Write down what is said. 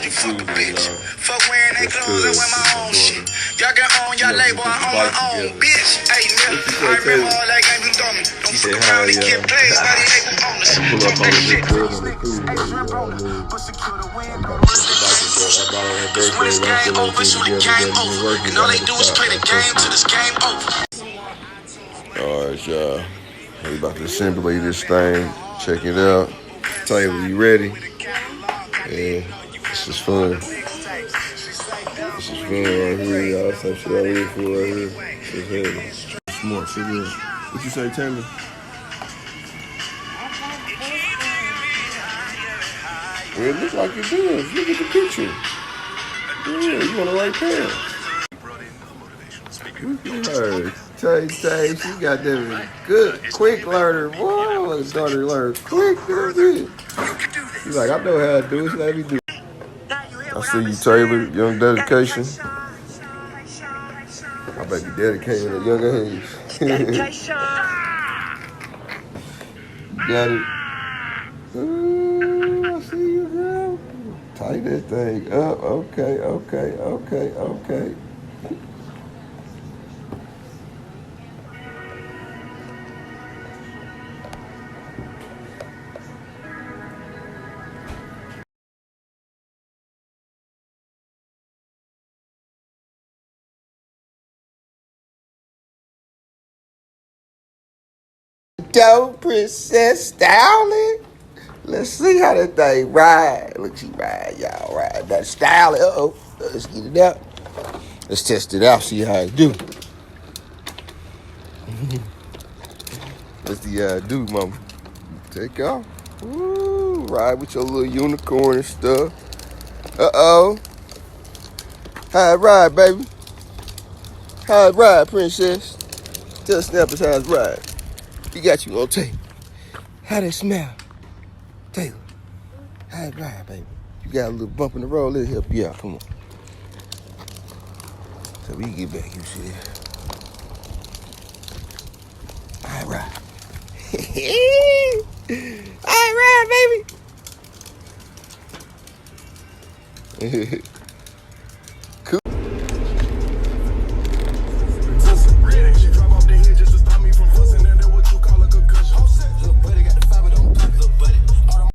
you fuck a bitch. Fuck wearing that clothes, I wear my own shit. Y'all can own y'all label, I own my own bitch. Hey, nigga, I remember all that game you done me. Don't fuck around and get played by the able owners. Talk that shit. But secure the window, cause when it's game over, it's really game over. And all they do is play the game till it's game over. Alright, y'all. We about to assemble this thing. Check it out. Taylor, you ready? Yeah, this is fun. This is fun right here, y'all. Some shit I live for right here. It's heavy. Smart, shit good. What you say, Taylor? Yeah, it looks like it does. Look at the picture. Yeah, you on the right path. Tay, she got them good, quick learner. Whoa, my daughter learn quick. She's like, I know how to do it. Let me do it. I see you, Taylor. Young dedication. I bet you dedicated at a young age. Dedication. Got it. Ooh, I see you, girl. Tighten that thing up. Okay. Go, Princess Styling. Let's see how that thing ride. Look, she ride, y'all. Ride that style. Uh-oh. Let's get it out. Let's test it out, see how it do. Let's see how it do, mama. Take off. Ooh, ride with your little unicorn and stuff. Uh-oh. How it ride, baby? How it ride, princess? Tell Snappers how it ride. You got you on tape. How they smell? Taylor, how it ride, baby? You got a little bump in the road. Let's help you out. Come on. So we can get back. You see it. How it ride? How it ride, baby?